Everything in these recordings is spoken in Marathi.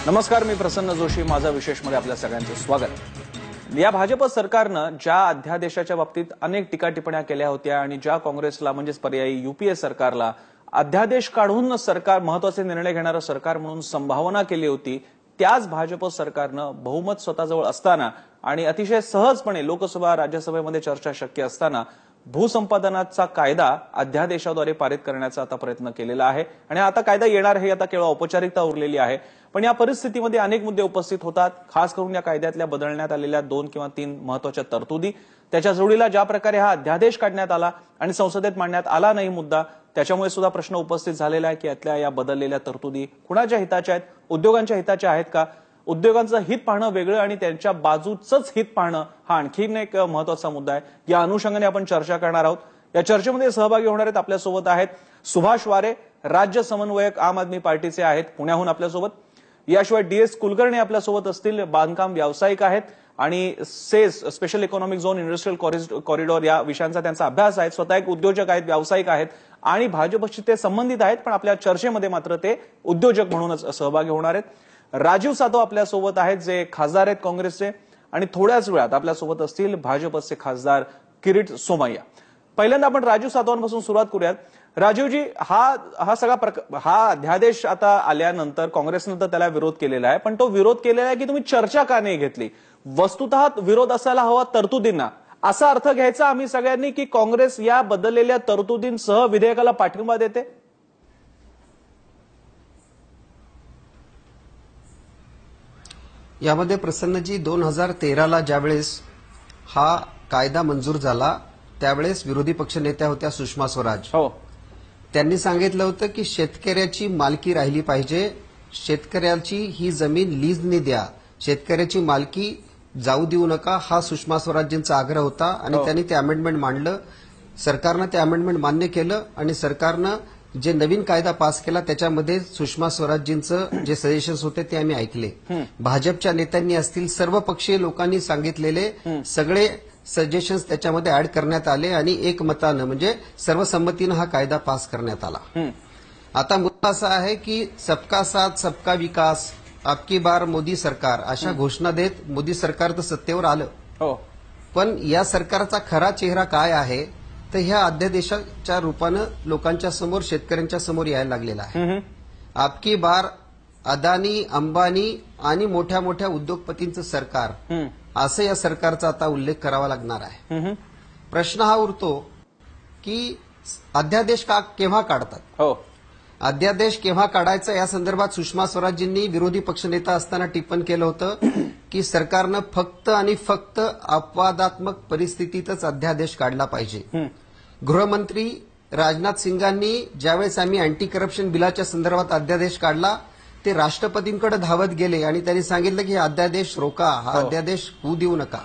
नमस्कार, मी प्रसन्न जोशी. माझा विशेषमध्ये आपल्या सगळ्यांचं स्वागत. या भाजप सरकारनं ज्या अध्यादेशाच्या बाबतीत अनेक टीका टिप्पण्या केल्या होत्या आणि ज्या काँग्रेसला म्हणजेच पर्यायी यूपीए सरकारला अध्यादेश काढून सरकार महत्वाचे निर्णय घेणारं सरकार म्हणून संभावना केली होती, त्याच भाजप सरकारनं बहुमत स्वतःजवळ असताना आणि अतिशय सहजपणे लोकसभा राज्यसभेमध्ये चर्चा शक्य असताना भूसंपादनाचा कायदा अध्यादेशाद्वारे पारित करण्याचा आता प्रयत्न केलेला आहे. आणि आता कायदा येणार हे आता केवळ औपचारिकता उरलेली आहे. पण या परिस्थितीमध्ये अनेक मुद्दे उपस्थित होतात. खास करून या कायद्यातल्या बदलण्यात आलेल्या 2 किंवा 3 महत्वाच्या तरतुदी, त्याच्या जोडीला ज्या प्रकारे हा अध्यादेश काढण्यात आला आणि संसदेत मांडण्यात आला नाही मुद्दा, त्याच्यामुळे सुद्धा प्रश्न उपस्थित झालेला आहे की यातल्या या बदललेल्या तरतुदी कुणाच्या हिताच्या आहेत? उद्योगांच्या हिताच्या आहेत का? उद्योगांचं हित पाहणं वेगळं आणि त्यांच्या बाजूचंच हित पाहणं हा आणखीन एक महत्वाचा मुद्दा आहे. या अनुषंगाने आपण चर्चा करणार आहोत. या चर्चेमध्ये सहभागी होणार आहेत आपल्यासोबत आहेत सुभाष वारे, राज्य समन्वयक आम आदमी पार्टीचे आहेत पुण्याहून आपल्यासोबत. याशिवाय DS कुलकर्णी आपल्यासोबत असतील, बांधकाम व्यावसायिक आहेत आणि SEZ special economic zone industrial corridor या विषयांचा त्यांचा अभ्यास आहे. स्वतः एक उद्योजक आहेत, व्यावसायिक आहेत आणि भाजपशी ते संबंधित आहेत, पण आपल्या चर्चेमध्ये मात्र ते उद्योजक म्हणूनच सहभागी होणार आहेत. राजीव सातव आपल्यासोबत आहेत, जे खासदार आहेत काँग्रेसचे, आणि थोड्याच वेळात आपल्यासोबत असतील भाजपचे खासदार किरीट सोमय्या. पहिल्यांदा आपण राजीव सातवांपासून सुरुवात करूयात. राजीवजी, हा अध्यादेश आता आल्यानंतर काँग्रेसनं तर त्याला विरोध केलेला आहे, पण तो विरोध केलेला आहे की तुम्ही चर्चा का नाही घेतली? वस्तुतः विरोध असायला हवा तरतुदींना, असा अर्थ घ्यायचा आम्ही सगळ्यांनी की काँग्रेस या बदललेल्या तरतुदींसह विधेयकाला पाठिंबा देते? यामध्ये प्रसन्नजी 2013ला ज्यावेळेस हा कायदा मंजूर झाला त्यावेळेस विरोधी पक्षनेत्या होत्या सुषमा स्वराज. त्यांनी सांगितलं होतं की शेतकऱ्याची मालकी राहिली पाहिजे, शेतकऱ्याची ही जमीन लीजने द्या, शेतकऱ्याची मालकी जाऊ देऊ नका, हा सुषमा स्वराजींचा आग्रह होता. आणि त्यांनी ते अमेंडमेंट मांडलं. सरकारनं ते अमेंडमेंट मान्य केलं आणि सरकारनं जे नवीन कायदा पास केला त्याच्यामध्ये सुषमा स्वराजींचं जे सजेशन्स होते ते आम्ही ऐकले. भाजपच्या नेत्यांनी असतील, सर्व पक्षीय लोकांनी सांगितलेले सगळे सजेशन्स त्याच्यामध्ये ऍड करण्यात आले आणि एकमतानं म्हणजे सर्वसंमतीनं हा कायदा पास करण्यात आला. आता मुद्दा असा आहे की सबका साथ सबका विकास, अबकी बार मोदी सरकार अशा घोषणा देत मोदी सरकार तर सत्तेवर आलं, पण या सरकारचा खरा चेहरा काय आहे तर ह्या अध्यादेशाच्या रूपानं लोकांच्या समोर, शेतकऱ्यांच्या समोर यायला लागलेला आहे. अबकी बार अदानी, अंबानी आणि मोठ्या मोठ्या उद्योगपतींचं सरकार, असं या सरकारचा आता उल्लेख करावा लागणार आहे. प्रश्न हा उरतो की अध्यादेश केव्हा काढतात? अध्यादेश केव्हा काढायचा या संदर्भात सुषमा स्वराजींनी विरोधी पक्षनेता असताना टिप्पण केलं होतं की सरकारनं फक्त आणि फक्त अपवादात्मक परिस्थितीतच अध्यादेश काढला पाहिजे. गृहमंत्री राजनाथ सिंगांनी ज्यावेळेस आम्ही अँटी करप्शन बिलाच्या संदर्भात अध्यादेश काढला ते राष्ट्रपतींकडे धावत गेले आणि त्यांनी सांगितलं की हा अध्यादेश रोका, हा अध्यादेश होऊ देऊ नका.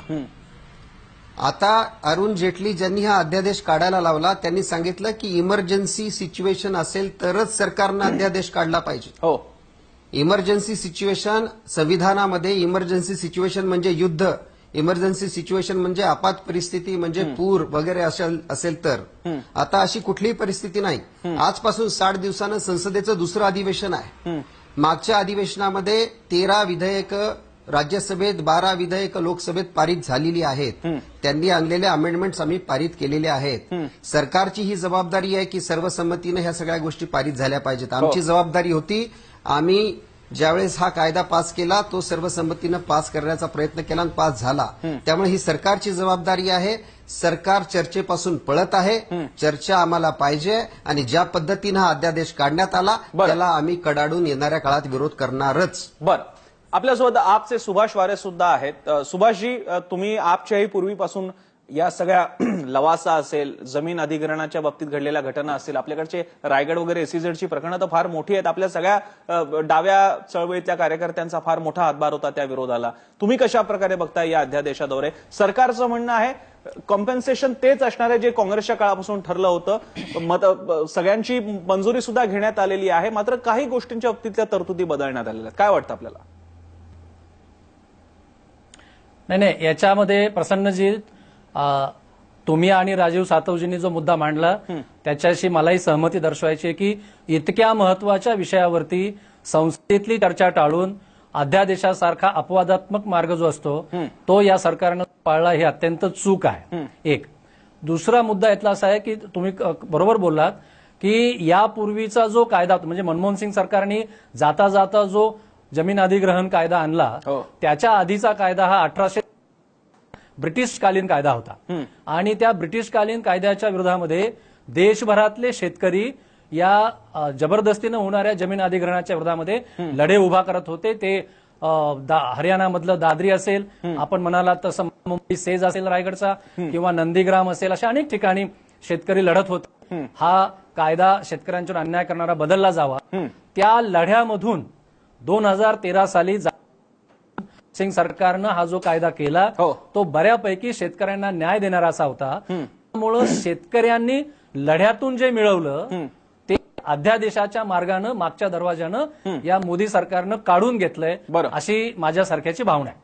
आता अरुण जेटली ज्यांनी हा अध्यादेश काढायला लावला त्यांनी सांगितलं की इमर्जन्सी सिच्युएशन असेल तरच सरकारनं अध्यादेश काढला पाहिजे. इमर्जन्सी सिच्युएशन संविधानामध्ये, इमर्जन्सी सिच्युएशन म्हणजे युद्ध, इमर्जन्सी सिच्युएशन म्हणजे आपात परिस्थिती म्हणजे पूर वगैरे असेल तर. आता अशी कुठलीही परिस्थिती नाही. आजपासून 60 दिवसानं संसदेचं दुसरं अधिवेशन आहे. मागच्या अधिवेशनामध्ये 13 विधेयकं राज्यसभेत, 12 विधेयकं लोकसभेत पारित झालेली आहेत. त्यांनी आणलेले अमेंडमेंट्स आम्ही पारित केलेले आहेत. सरकारची ही जबाबदारी आहे की सर्वसंमतीनं ह्या सगळ्या गोष्टी पारित झाल्या पाहिजेत. आमची जबाबदारी होती, आम्ही ज्यावेळेस हा कायदा पास केला तो सर्वसंमतीनं पास करण्याचा प्रयत्न केला आणि पास झाला. त्यामुळे ही सरकारची जबाबदारी आहे. सरकार चर्चेपासून पळत आहे. चर्चा आम्हाला पाहिजे आणि ज्या पद्धतीनं हा अध्यादेश काढण्यात आला त्याला आम्ही कडाडून येणाऱ्या काळात विरोध करणारच. बरं, आपल्यासोबत आपचे सुभाष वारे सुद्धा आहेत. सुभाषजी, तुम्ही आपच्याही पूर्वीपासून या सगळ्या लवासा असेल, जमीन अधिग्रहणाच्या बाबतीत घडलेल्या घटना असेल, आपल्याकडचे रायगड वगैरे SEZची प्रकरणं तर फार मोठी आहेत. आपल्या सगळ्या डाव्या चळवळीतल्या कार्यकर्त्यांचा फार मोठा हातभार होता त्या विरोधाला. तुम्ही कशा प्रकारे बघताय या अध्यादेशाद्वारे? सरकारचं म्हणणं आहे कॉम्पेन्सेशन तेच असणार आहे जे काँग्रेसच्या काळापासून ठरलं होतं. सगळ्यांची मंजुरी सुद्धा घेण्यात आलेली आहे, मात्र काही गोष्टींच्या बाबतीतल्या तरतुदी बदलण्यात आलेल्या आहेत. काय वाटतं आपल्याला? नाही, याच्यामध्ये प्रसन्नजी, तुम्ही आणि राजीव सातवजींनी जो मुद्दा मांडला त्याच्याशी मलाही सहमती दर्शवायची आहे की इतक्या महत्वाच्या विषयावरती संसदेतली चर्चा टाळून अध्यादेशासारखा अपवादात्मक मार्ग जो असतो तो या सरकारनं पाळला हे अत्यंत चूक आहे. एक दुसरा मुद्दा यातला असा आहे की तुम्ही बरोबर बोललात की यापूर्वीचा जो कायदा म्हणजे मनमोहन सिंग सरकारने जाता जाता जो जमीन अधिग्रहण कायदा आणला त्याच्या आधीचा कायदा हा 1800 ब्रिटिशकालीन कायदा होता आणि त्या ब्रिटिशकालीन कायद्याच्या विरोधामध्ये देशभरातले शेतकरी या जबरदस्तीनं होणाऱ्या जमीन अधिग्रहणाच्या विरोधामध्ये लढे उभा करत होते. ते हरियाणामधलं दादरी असेल, आपण म्हणालात तसं मुंबई सेज असेल रायगडचा, किंवा नंदीग्राम असेल, अशा अनेक ठिकाणी शेतकरी लढत होते. हा कायदा शेतकऱ्यांच्यावर अन्याय करणारा बदलला जावा. त्या लढ्यामधून 2013 साली सिंग सरकारनं हा जो कायदा केला तो बऱ्यापैकी शेतकऱ्यांना न्याय देणारा असा होता. त्यामुळं शेतकऱ्यांनी लढ्यातून जे मिळवलं ते अध्यादेशाच्या मार्गानं मागच्या दरवाजानं या मोदी सरकारनं काढून घेतलंय अशी माझ्यासारख्याची भावना आहे.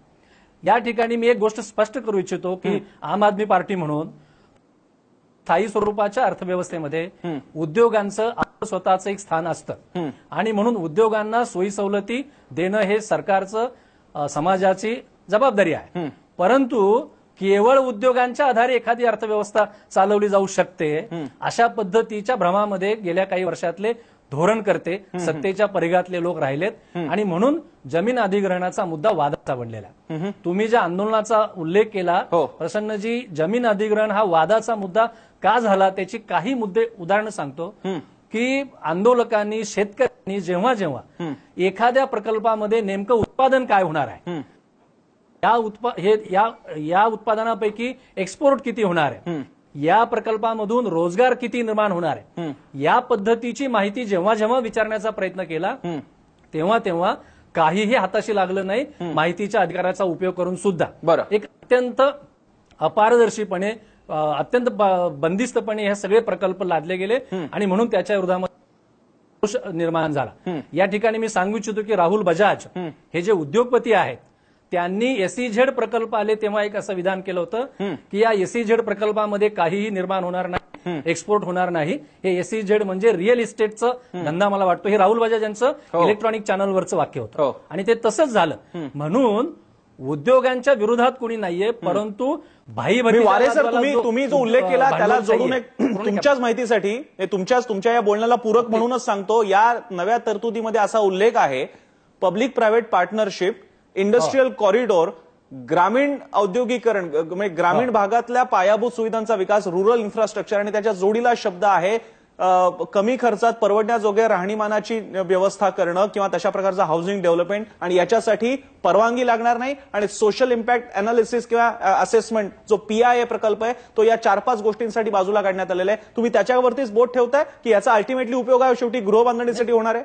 या ठिकाणी मी एक गोष्ट स्पष्ट करू इच्छितो की आम आदमी पार्टी म्हणून स्थायी स्वरूपाच्या अर्थव्यवस्थेमध्ये उद्योगांचं आपलं स्वतःचं एक स्थान असतं आणि म्हणून उद्योगांना सोयी सवलती देणं हे सरकारचं समाजाची जबाबदारी आहे. परंतु केवळ उद्योगांच्या आधारे एखादी अर्थव्यवस्था चालवली जाऊ शकते अशा पद्धतीच्या भ्रमामध्ये गेल्या काही वर्षातले धोरणकर्ते सत्तेच्या परिघातले लोक राहिलेत आणि म्हणून जमीन अधिग्रहणाचा मुद्दा वादाचा बनलेला आहे. तुम्ही ज्या आंदोलनाचा उल्लेख केला प्रसन्नजी, जमीन अधिग्रहण हा वादाचा मुद्दा का झाला त्याची काही मुद्दे उदाहरणं सांगतो की आंदोलकांनी शेतकऱ्यांनी जेव्हा जेव्हा एखाद्या प्रकल्पामध्ये नेमकं उत्पादन काय होणार आहे, या उत्पादनापैकी एक्सपोर्ट किती होणार आहे, या प्रकल्पामधून रोजगार किती निर्माण होणार आहे, या पद्धतीची माहिती जेव्हा जेव्हा विचारण्याचा प्रयत्न केला तेव्हा तेव्हा काहीही हाताशी लागलं नाही. माहितीच्या अधिकाराचा उपयोग करून सुद्धा एक अत्यंत अपारदर्शीपणे अत्यंत बंदिस्तपणे हे सगळे प्रकल्प लादले गेले आणि म्हणून त्याच्या विरोधामध्ये निर्माण झाला. या ठिकाणी मी सांगू इच्छितो की राहुल बजाज हे जे उद्योगपती आहेत त्यांनी एसईझेड प्रकल्प आले तेव्हा एक असं विधान केलं होतं की या एसईझेड प्रकल्पामध्ये काहीही निर्माण होणार नाही, एक्सपोर्ट होणार नाही. हे एसईझेड म्हणजे रिअल इस्टेटचं धंदा मला वाटतो हे राहुल बजाज यांचं इलेक्ट्रॉनिक चॅनलवरचं वाक्य होतं आणि ते तसंच झालं. म्हणून उद्योगांच्या विरोधात कोणी नाहीये, परंतु तुम्ही जो उल्लेख केला त्याला जोडून एक तुमच्याच माहितीसाठी तुमच्या या बोलण्याला पूरक म्हणूनच सांगतो, या नव्या तरतुदीमध्ये असा उल्लेख आहे public private partnership, industrial corridor, ग्रामीण औद्योगिकरण म्हणजे ग्रामीण भागातल्या पायाभूत सुविधांचा विकास, रुरल इन्फ्रास्ट्रक्चर आणि त्याच्या जोडीला शब्द आहे कमी खर्चात परवडण्याजोग्या राहणीमानाची व्यवस्था करणं किंवा तशा प्रकारचं हाऊसिंग डेव्हलपमेंट आणि याच्यासाठी परवानगी लागणार नाही आणि सोशल इम्पॅक्ट अनालिसिस किंवा असेसमेंट जो PIA प्रकल्प आहे तो या 4-5 गोष्टींसाठी बाजूला काढण्यात आलेला आहे. तुम्ही त्याच्यावरतीच बोट ठेवताय की याचा अल्टिमेटली उपयोग आहे शेवटी गृहबांधणीसाठी होणार आहे?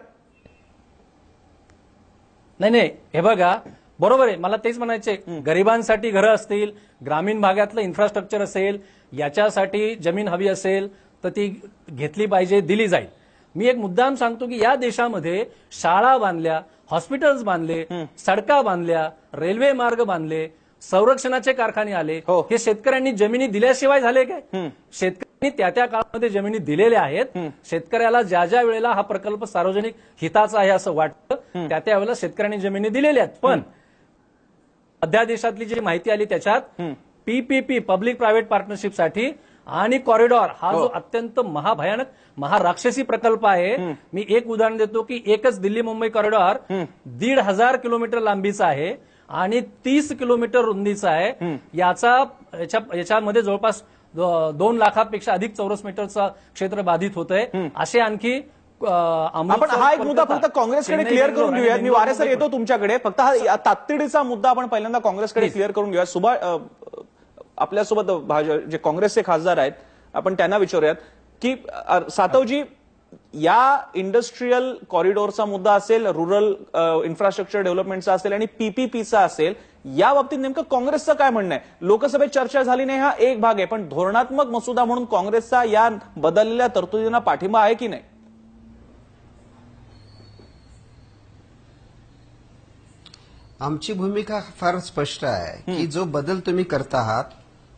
नाही, हे बघा बरोबर आहे, मला तेच म्हणायचे, गरिबांसाठी घरं असतील, ग्रामीण भागातलं इन्फ्रास्ट्रक्चर असेल, याच्यासाठी जमीन हवी असेल तर ती घेतली पाहिजे, दिली जाईल. मी एक मुद्दाम सांगतो की या देशामध्ये शाळा बांधल्या, हॉस्पिटल्स बांधले, सडका बांधल्या, रेल्वे मार्ग बांधले, संरक्षणाचे कारखाने आले. हे शेतकऱ्यांनी जमिनी दिल्याशिवाय झाले काय? शेतकऱ्यांनी त्या काळामध्ये जमिनी दिलेल्या आहेत. शेतकऱ्याला ज्या ज्या वेळेला हा प्रकल्प सार्वजनिक हिताचा आहे असं वाटतं त्या वेळेला शेतकऱ्यांनी जमिनी दिलेल्या आहेत. पण अध्यादेशातली जी माहिती आली त्याच्यात PPP पब्लिक प्रायव्हेट पार्टनरशिपसाठी आणि कॉरिडॉर हा जो अत्यंत महाभयानक महाराक्षसी प्रकल्प आहे. मी एक उदाहरण देतो की एकच दिल्ली मुंबई कॉरिडॉर 1,500 किलोमीटर लांबीचा आहे आणि 30 किलोमीटर रुंदीचा आहे. याच्यामध्ये जवळपास 2 लाखापेक्षा अधिक चौरस मीटरचं क्षेत्र बाधित होतंय. असे आणखी आपण हा एक मुद्दा फक्त काँग्रेसकडे क्लिअर करून घेऊया. मी वारेसर येतो तुमच्याकडे, फक्त हा तातडीचा मुद्दा आपण पहिल्यांदा काँग्रेसकडे क्लिअर करून घेऊया. आपल्यासोबत जे काँग्रेसचे खासदार आहेत आपण त्यांना विचारूयात की सातवजी, या इंडस्ट्रियल कॉरिडॉरचा मुद्दा असेल, रुरल इन्फ्रास्ट्रक्चर डेव्हलपमेंटचा असेल आणि PPPचा असेल, या बाबतीत नेमकं काँग्रेसचं काय म्हणणं आहे? लोकसभेत चर्चा झाली नाही हा एक भाग आहे, पण धोरणात्मक मसुदा म्हणून काँग्रेसचा या बदललेल्या तरतुदींना पाठिंबा आहे की नाही? आमची भूमिका फार स्पष्ट आहे की जो बदल तुम्ही करता आहात,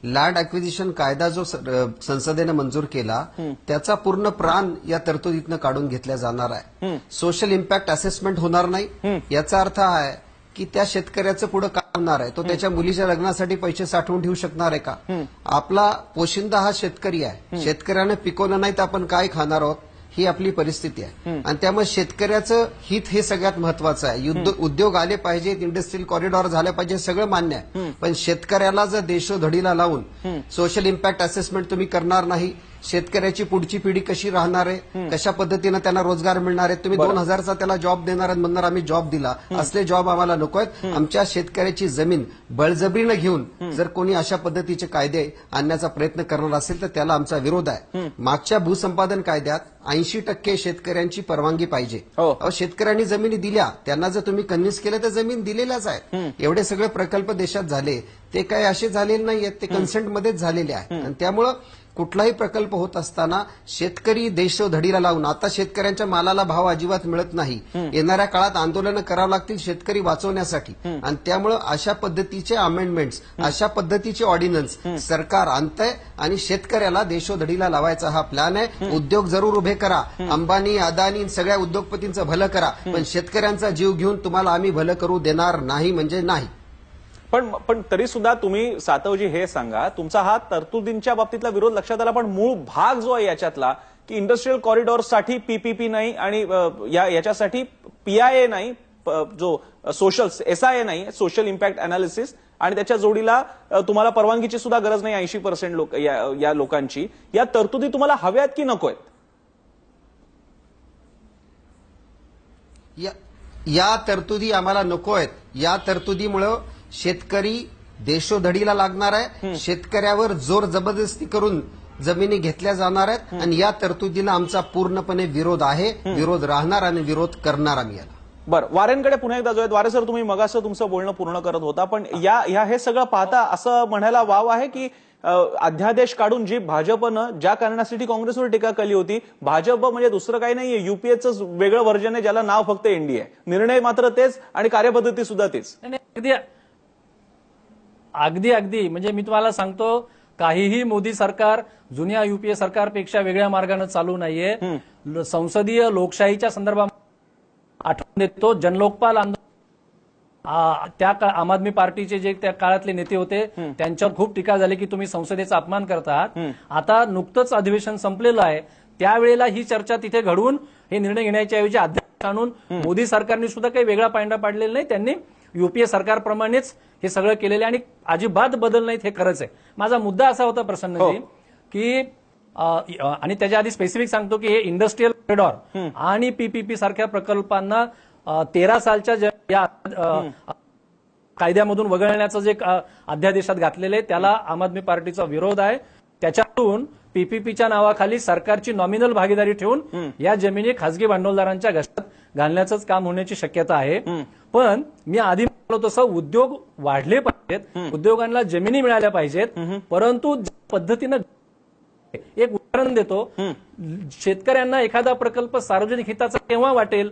लँड अक्विजिशन कायदा जो संसदेने मंजूर केला त्याचा पूर्ण प्राण या तरतुदीतनं काढून घेतला जाणार आहे. सोशल इम्पॅक्ट असेसमेंट होणार नाही. याचा अर्थ आहे की त्या शेतकऱ्याचं पुढे काय होणार आहे? तो त्याच्या मुलीच्या लग्नासाठी पैसे साठवून ठेवू शकणार आहे का? आपला पोशिंदा हा शेतकरी आहे. शेतकऱ्याने पिकवलं नाही तर आपण काय खाणार आहोत, ही आपली परिस्थिती आहे. आणि त्यामुळे शेतकऱ्याचं हित हे सगळ्यात महत्वाचं आहे. उद्योग आले पाहिजेत, इंडस्ट्रियल कॉरिडॉर झाले पाहिजे, सगळं मान्य आहे. पण शेतकऱ्याला जर देशोधडीला लावून सोशल इम्पॅक्ट असेसमेंट तुम्ही करणार नाही, शेतकऱ्याची पुढची पिढी कशी राहणार आहे, कशा पद्धतीनं त्यांना रोजगार मिळणार आहे, तुम्ही 2000चा त्याला जॉब देणार आणि म्हणणार आम्ही जॉब दिला, असले जॉब आम्हाला नको आहेत. आमच्या शेतकऱ्याची जमीन बळजबरीनं घेऊन जर कोणी अशा पद्धतीचे कायदे आणण्याचा प्रयत्न करणार असेल तर त्याला आमचा विरोध आहे. मागच्या भूसंपादन कायद्यात 80% शेतकऱ्यांची परवानगी पाहिजे. शेतकऱ्यांनी जमिनी दिल्या, त्यांना जर तुम्ही कन्व्हिन्स केलं तर जमीन दिलेल्याच आहेत. एवढे सगळे प्रकल्प देशात झाले ते काही असे झालेले नाहीयेत, ते कन्सेंटमध्येच झालेले आहेत. आणि त्यामुळं कुठलाही प्रकल्प होत असताना शेतकरी देशोधडीला लावून, आता शेतकऱ्यांच्या मालाला भाव अजिबात मिळत नाही, येणाऱ्या काळात आंदोलनं करावं लागतील शेतकरी वाचवण्यासाठी. आणि त्यामुळे अशा पद्धतीचे अमेंडमेंट्स, अशा पद्धतीचे ऑर्डिनन्स सरकार आणतंय आणि शेतकऱ्याला देशोधडीला लावायचा हा प्लॅन आहे. उद्योग जरूर उभे करा, अंबानी अदानी सगळ्या उद्योगपतींचं भलं करा, पण शेतकऱ्यांचा जीव घेऊन तुम्हाला आम्ही भलं करू देणार नाही म्हणजे नाही. पण तरी सुद्धा तुम्ही सातवजी हे सांगा, तुमचा हा तरतुदींच्या बाबतीतला विरोध लक्षात आला, पण मूळ भाग जो आहे याच्यातला की इंडस्ट्रियल कॉरिडॉरसाठी पीपीपी नाही आणि याच्यासाठी पीआयए नाही, जो सोशल SIA नाही, सोशल इम्पॅक्ट अनालिसिस, आणि त्याच्या जोडीला तुम्हाला परवानगीची सुद्धा गरज नाही 80% लोक या लोकांची. या तरतुदी तुम्हाला हव्यात की नकोय? या तरतुदी आम्हाला नको आहेत. या तरतुदीमुळं शेतकरी देशोधडीला लागणार आहे. शेतकऱ्यावर जोर जबरदस्ती करून जमिनी घेतल्या जाणार आहेत आणि या तरतुदीला आमचा पूर्णपणे विरोध आहे, विरोध राहणार आणि विरोध करणार आम्ही याला. बरं, वारेंकडे पुन्हा एकदा जो आहे, वारे सर तुम्ही मगाचं तुमचं बोलणं पूर्ण करत होता, पण या हे सगळं पाहता असं म्हणायला वाव आहे की अध्यादेश काढून जी भाजपनं ज्या कारणासाठी काँग्रेसवर टीका केली होती, भाजप म्हणजे दुसरं काही नाहीये, युपीएचं वेगळं व्हर्जन आहे ज्याला नाव फक्त एनडीए, निर्णय मात्र तेच आणि कार्यपद्धती सुद्धा तेच. अगदी म्हणजे मी तुम्हाला सांगतो, काहीही मोदी सरकार जुन्या युपीए सरकारपेक्षा वेगळ्या मार्गाने चालू नाहीये. संसदीय लोकशाहीच्या संदर्भात आठवण देतो, जनलोकपाल आंदोलन, त्या आम आदमी पार्टीचे जे त्या काळातले नेते होते त्यांच्यावर खूप टीका झाली की तुम्ही संसदेचा अपमान करतात. आता नुकतंच अधिवेशन संपलेलं आहे, त्यावेळेला ही चर्चा तिथे घडवून हे निर्णय घेण्याच्या ऐवजी अध्यक्ष आणून मोदी सरकारने सुद्धा काही वेगळा पायंडा पाडलेला नाही. त्यांनी युपीए सरकारप्रमाणेच हे सगळं केलेलं आहे आणि अजिबात बदल नाहीत, हे खरंच आहे. माझा मुद्दा असा होता प्रसन्नजी की आणि त्याच्या आधी स्पेसिफिक सांगतो की हे इंडस्ट्रियल कॉरिडॉर आणि पीपीपी सारख्या प्रकल्पांना 13 सालच्या या कायद्यामधून वगळण्याचं जे अध्यादेशात घातलेलं आहे त्याला आम आदमी पार्टीचा विरोध आहे. त्याच्यातून पीपीपीच्या नावाखाली सरकारची नॉमिनल भागीदारी ठेवून या जमिनी खासगी भांडवलदारांच्या घशात घालण्याचंच काम होण्याची शक्यता आहे. पण मी आधी म्हणालो तसं उद्योग वाढले पाहिजेत, उद्योगांना जमिनी मिळाल्या पाहिजेत, परंतु पद्धतीनं एक उदाहरण देतो, शेतकऱ्यांना एखादा प्रकल्प सार्वजनिक हिताचा केव्हा वाटेल?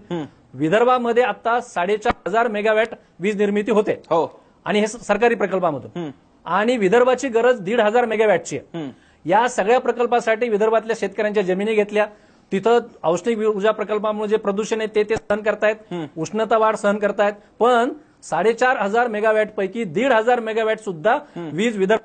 विदर्भामध्ये आता 4,500 मेगावॅट वीज निर्मिती होते आणि हे सरकारी प्रकल्पामधून, आणि विदर्भाची गरज 1,500 मेगावॅटची आहे. या सगळ्या प्रकल्पासाठी विदर्भातल्या शेतकऱ्यांच्या जमिनी घेतल्या, तिथं औष्णिक ऊर्जा प्रकल्पामुळे जे प्रदूषण आहे ते सहन करतायत, उष्णता वाढ सहन करतायत, पण 4,500 मेगावॅट पैकी 1,500 मेगावॅट सुद्धा वीज विदर्भ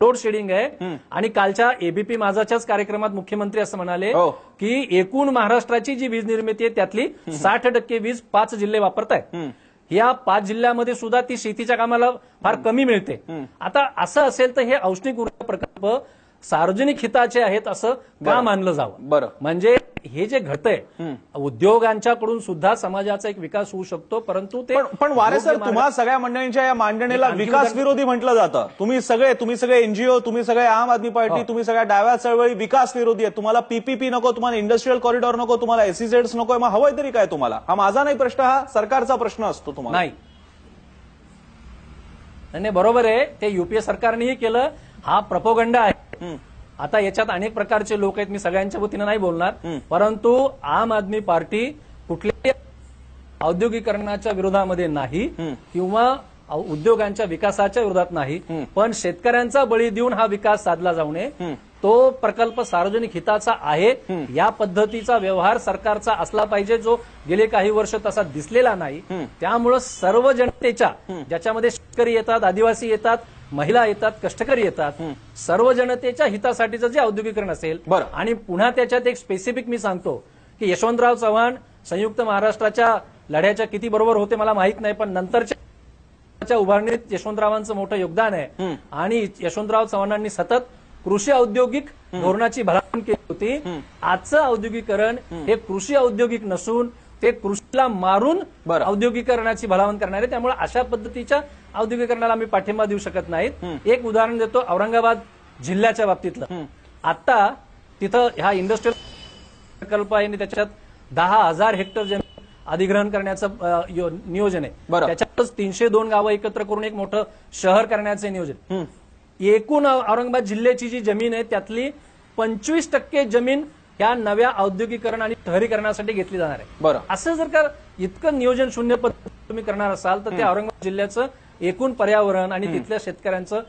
लोड शेडिंग आहे. आणि कालच्या एबीपी माझाच्याच कार्यक्रमात मुख्यमंत्री असं म्हणाले की एकूण महाराष्ट्राची जी वीज निर्मिती आहे त्यातली 60% वीज 5 जिल्हे वापरतायत. या 5 जिल्ह्यामध्ये सुद्धा ती शेतीच्या कामाला फार कमी मिळते. आता असं असेल तर हे औष्णिक ऊर्जा प्रकल्प सार्वजनिक हिताचे आहेत असं का मानलं जावं? बरं, म्हणजे हे जे घडतंय उद्योगांच्याकडून सुद्धा समाजाचा एक विकास होऊ शकतो, परंतु ते पण वारे सर, तुम्हा सगळ्या मंडळींच्या या मांडणीला विकास विरोधी म्हटलं जातं. तुम्ही सगळे एनजीओ, तुम्ही सगळे आम आदमी पार्टी, तुम्ही सगळ्या डाव्या चळवळी विकास विरोधी आहे. तुम्हाला पीपीपी नको, तुम्हाला इंडस्ट्रियल कॉरिडॉर नको, तुम्हाला SEZs नको, मग हवंय तरी काय तुम्हाला? हा माझा नाही प्रश्न, हा सरकारचा प्रश्न असतो. तुम्हाला नाही, बरोबर आहे, ते युपीए सरकारनेही केलं, हा प्रपोगंडा आहे. आता याच्यात अनेक प्रकारचे लोक आहेत, मी सगळ्यांच्या वतीनं नाही बोलणार, परंतु आम आदमी पार्टी कुठल्याही औद्योगिकरणाच्या विरोधामध्ये नाही किंवा उद्योगांच्या विकासाच्या विरोधात नाही, पण शेतकऱ्यांचा बळी देऊन हा विकास साधला जाऊ नये, तो प्रकल्प सार्वजनिक हिताचा आहे या पद्धतीचा व्यवहार सरकारचा असला पाहिजे, जो गेले काही वर्ष तसा दिसलेला नाही. त्यामुळं सर्व जनतेच्या, ज्याच्यामध्ये शेतकरी येतात, आदिवासी येतात, महिला येतात, कष्टकरी येतात, सर्व जनतेच्या हितासाठीचं जे औद्योगिकरण असेल. आणि पुन्हा त्याच्यात एक स्पेसिफिक मी सांगतो की यशवंतराव चव्हाण संयुक्त महाराष्ट्राच्या लढ्याच्या किती बरोबर होते मला माहित नाही, पण नंतरच्या उभारणीत यशवंतरावांचं मोठं योगदान आहे. आणि यशवंतराव चव्हाणांनी सतत कृषी औद्योगिक धोरणाची भलावण केली होती. आजचं औद्योगिकरण हे कृषी औद्योगिक नसून ते कृषीला मारून औद्योगिकरणाची भलावण करणार आहे. त्यामुळे अशा पद्धतीच्या औद्योगिकरणाला आम्ही पाठिंबा देऊ शकत नाहीत. एक उदाहरण देतो औरंगाबाद जिल्ह्याच्या बाबतीतलं. आता तिथं ह्या इंडस्ट्रियल प्रकल्प आहे आणि त्याच्यात 10,000 हेक्टर जमीन अधिग्रहण करण्याचं नियोजन आहे. त्याच्यातच 302 गावं एकत्र करून एक मोठं शहर करण्याचं नियोजन. एकूण औरंगाबाद जिल्ह्याची जी जमीन आहे त्यातली 25% जमीन ह्या नव्या औद्योगिकरण आणि शहरीकरणासाठी घेतली जाणार आहे. असं जर का इतकं नियोजन शून्य पद्धतीने तुम्ही करणार असाल तर ते औरंगाबाद जिल्ह्याचं एकूण पर्यावरण आणि तिथल्या शेतकऱ्यांचं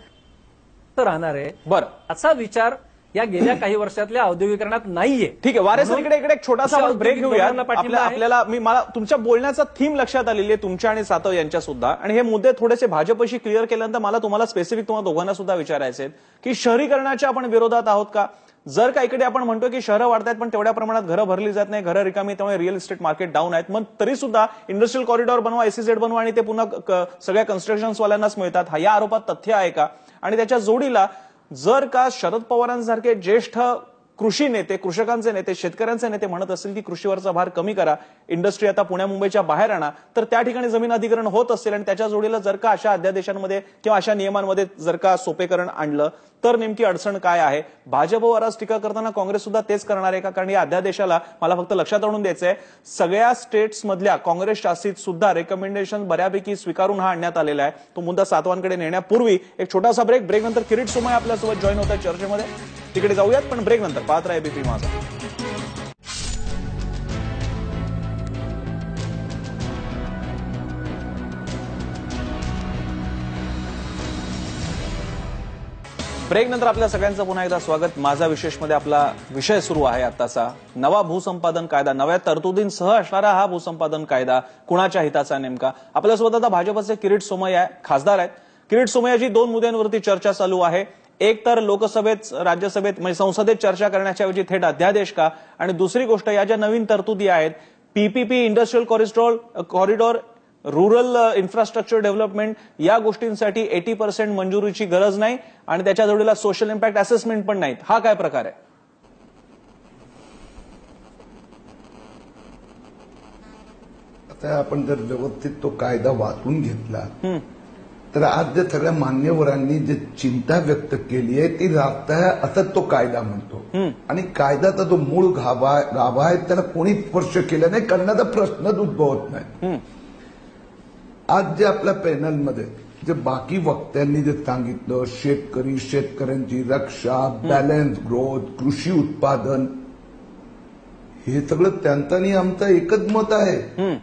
राहणार आहे. असा विचार या गेल्या काही वर्षातल्या औद्योगिकरणात नाहीये. ठीक आहे वारे सर, इकडे एक छोटासा ब्रेक घेऊया. आपल्याला मला तुमच्या बोलण्याचा थीम लक्षात आलेली आहे, तुमच्या आणि सातव यांच्या सुद्धा. आणि हे मुद्दे थोडेसे भाजपशी क्लिअर केल्यानंतर मला तुम्हाला स्पेसिफिक तुम्हाला दोघांना सुद्धा विचारायचे आहेत की शहरीकरणाच्या आपण विरोधात आहोत का? जर का इकडे आपण म्हणतो की शहरं वाढतायत पण तेवढ्या प्रमाणात घरं भरली जात नाही, घरं रिकामी, त्यामुळे रिअल इस्टेट मार्केट डाऊन आहेत, मग तरी सुद्धा इंडस्ट्रियल कॉरिडॉर बनवा, SEZ बनवा आणि ते पुन्हा सगळ्या कन्स्ट्रक्शन्सवाल्यांनाच मिळतात, हा या आरोपात तथ्य आहे का? आणि त्याच्या जोडीला जर का शरद पवारांसारखे ज्येष्ठ कृषी नेते, कृषकांचे नेते, शेतकऱ्यांचे नेते म्हणत असतील की कृषीवरचा भार कमी करा, इंडस्ट्री आता पुण्या मुंबईच्या बाहेर आणा, तर त्या ठिकाणी जमीन अधिग्रहण होत असेल आणि त्याच्या जोडीला जर का अशा अध्यादेशांमध्ये किंवा अशा नियमांमध्ये जर का सोपेकरण आणलं तर नेमकी अडचण काय आहे? भाजपवर आज टीका करताना काँग्रेस सुद्धा तेच करणार आहे का? कारण या अध्यादेशाला मला फक्त लक्षात आणून द्यायचंय, सगळ्या स्टेट्समधल्या काँग्रेस शासित सुद्धा रेकमेंडेशन बऱ्यापैकी स्वीकारून हा आणण्यात आलेला आहे. तो मुद्दा सातवांकडे नेण्यापूर्वी एक छोटासा ब्रेक नंतर किरीट सोमय्या आपल्यासोबत जॉईन होतात चर्चेमध्ये. तिकडे जाऊयात, पण ब्रेक नंतर पाहत राहा एबीपी माझा. ब्रेक नंतर आपल्या सगळ्यांचं पुन्हा एकदा स्वागत. माझा विशेषमध्ये आपला विषय सुरू आहे आताचा नवा भूसंपादन कायदा. नव्या तरतुदींसह असणारा हा भूसंपादन कायदा कुणाच्या हिताचा नेमका? आपल्यासोबत आता भाजपचे किरीट सोमय्या खासदार आहेत. किरीट सोमय्याची दोन मुद्द्यांवरती चर्चा चालू आहे. एक तर लोकसभेत, राज्यसभेत म्हणजे संसदेत चर्चा करण्याच्या ऐवजी थेट अध्यादेश का? आणि दुसरी गोष्ट, या ज्या नवीन तरतुदी आहेत, PPP, industrial corridor, rural infrastructure development, या गोष्टींसाठी 80% मंजुरीची गरज नाही आणि त्याच्या जोडीला सोशल इम्पॅक्ट असेसमेंट पण नाहीत. हा काय प्रकार आहे? आता आपण जर व्यवस्थित तो कायदा वाचून घेतला तर आज ज्या सगळ्या मान्यवरांनी जे चिंता व्यक्त केली आहे ती राखता आहे असं तो कायदा म्हणतो. आणि कायद्याचा जो मूळ गाभा आहे त्याला कोणी स्पर्श केला नाही, करण्याचा प्रश्नच उद्भवत नाही. आज जे आपल्या पॅनलमध्ये जे बाकी वक्त्यांनी जे सांगितलं, शेतकऱ्यांची रक्षा, बॅलन्स ग्रोथ, कृषी उत्पादन, हे सगळं त्यांचं आणि आमचं एकच मत आहे.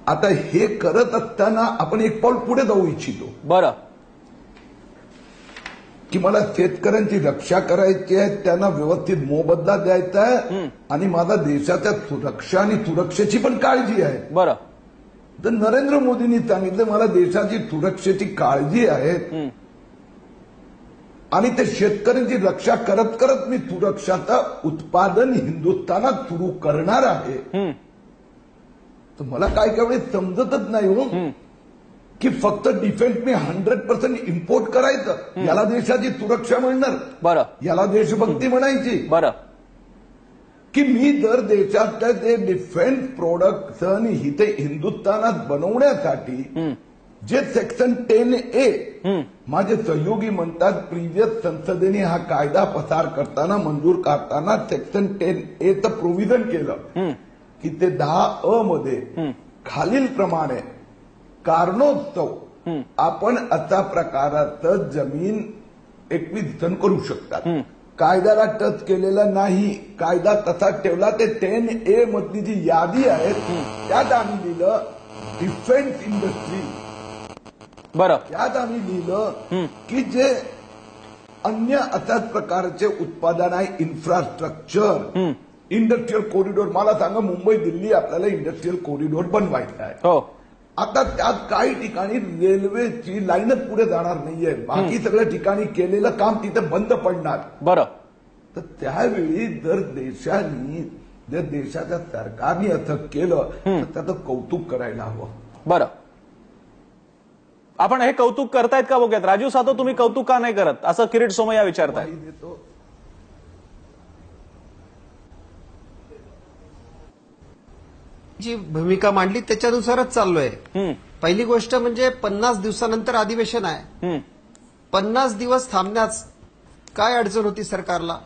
आता हे करत असताना आपण एक पाऊल पुढे जाऊ इच्छितो. बरं, की मला शेतकऱ्यांची रक्षा करायची आहे, त्यांना व्यवस्थित मोबदला द्यायचा आहे आणि माझा देशाच्या सुरक्षा आणि सुरक्षेची पण काळजी आहे. बरं, तर नरेंद्र मोदींनी सांगितलं मला देशाची सुरक्षेची काळजी आहे आणि ते शेतकऱ्यांची रक्षा करत करत मी सुरक्षाचं उत्पादन हिंदुस्थानात सुरू करणार आहे. तर मला काय वेळेस समजतच नाही हो की फक्त डिफेन्स मी 100% इम्पोर्ट करायचं, याला देशाची सुरक्षा म्हणणार, बरं, याला देशभक्ती म्हणायची. बरं, की मी जर देशातल्या ते डिफेन्स प्रोडक्शन इथे हिंदुस्थानात बनवण्यासाठी जे सेक्शन 10A माझे सहयोगी म्हणतात, प्रिव्हियस संसदेने हा कायदा पसार करताना, मंजूर करताना सेक्शन 10Aचं प्रोव्हिजन केलं की ते 10A मध्ये खालील प्रमाणे कारणोत्सव आपण अशा प्रकाराचं जमीन 21 जण करू शकतात. कायद्याला टच केलेला नाही, कायदा तसाच ठेवला. ते 10A मधली जी यादी आहे त्यात आम्ही लिहिलं डिफेन्स इंडस्ट्री. बरं, त्यात आम्ही लिहिलं की जे अन्य अशाच प्रकारचे उत्पादन आहे, इन्फ्रास्ट्रक्चर, इंडस्ट्रियल कॉरिडॉर. मला सांगा, मुंबई दिल्ली आपल्याला इंडस्ट्रियल कॉरिडॉर बनवायचा आहे. हो, आता त्यात काही ठिकाणी रेल्वेची लाईनच पुढे जाणार नाहीये, बाकी सगळ्या ठिकाणी केलेलं काम तिथे बंद पडणार. बरं. तर त्यावेळी जर देशाच्या सरकारने असं केलं तर त्याचं कौतुक करायला हवं. बरं, आपण हे कौतुक करतायत का बघूयात. राजीव सातव, तुम्ही कौतुक का नाही करत असं किरीट सोमय्या विचारताय. जी भूमिका मांडली त्याच्यानुसारच चाललोय. पहिली गोष्ट म्हणजे 50 दिवसानंतर अधिवेशन आहे. 50 दिवस थांबण्यास काय अडचण होती सरकारला?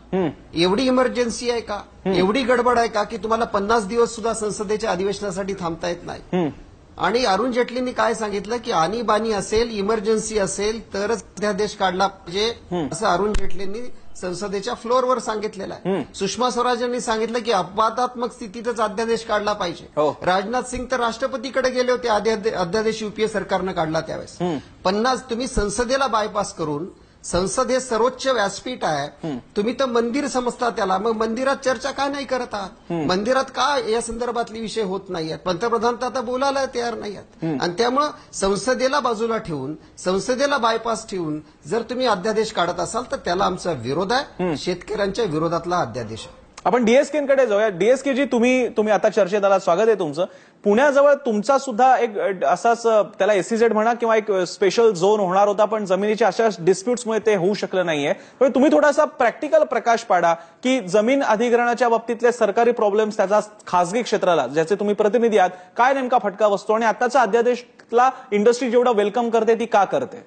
एवढी इमर्जन्सी आहे का? एवढी गडबड आहे का की तुम्हाला 50 दिवस सुद्धा संसदेच्या अधिवेशनासाठी थांबता येत नाही? आणि अरुण जेटलींनी काय सांगितलं की आणीबाणी असेल, इमर्जन्सी असेल तरच अध्यादेश काढला पाहिजे, असं अरुण जेटलींनी संसदेच्या फ्लोअरवर सांगितलेलं आहे. सुषमा स्वराज यांनी सांगितलं की अपवादात्मक स्थितीतच अध्यादेश काढला पाहिजे. राजनाथ सिंग तर राष्ट्रपतीकडे गेले होते अध्यादेश युपीए सरकारनं काढला त्यावेळेस. 50 तुम्ही संसदेला बायपास करून, संसद हे सर्वोच्च व्यासपीठ आहे, तुम्ही तर मंदिर समजता त्याला, मग मंदिरात चर्चा का नाही करत आहात? मंदिरात का या संदर्भातले विषय होत नाहीयेत? पंतप्रधान तर आता बोलायला तयार नाहीयेत. आणि त्यामुळं संसदेला बाजूला ठेवून, संसदेला बायपास ठेवून जर तुम्ही अध्यादेश काढत असाल तर त्याला आमचा विरोध आहे. शेतकऱ्यांच्या विरोधातला अध्यादेश आहे. आपण डीएसकेंकडे जाऊया. डीएसकेजी, तुम्ही आता चर्चेत आला, स्वागत आहे तुमचं. पुण्याजवळ तुमचा सुद्धा एक असाच त्याला एसईझेड म्हणा किंवा एक स्पेशल झोन होणार होता, पण जमिनीच्या अशा डिस्प्यूट्समुळे ते होऊ शकलं नाहीये. पण तुम्ही थोडासा प्रॅक्टिकल प्रकाश पाडा की जमीन अधिग्रहणाच्या बाबतीतले सरकारी प्रॉब्लेम्स, त्याचा खासगी क्षेत्राला, ज्याचे तुम्ही प्रतिनिधी आहात, काय नेमका फटका बसतो आणि आताच्या अध्यादेशला इंडस्ट्री जेवढा वेलकम करते ती का करते?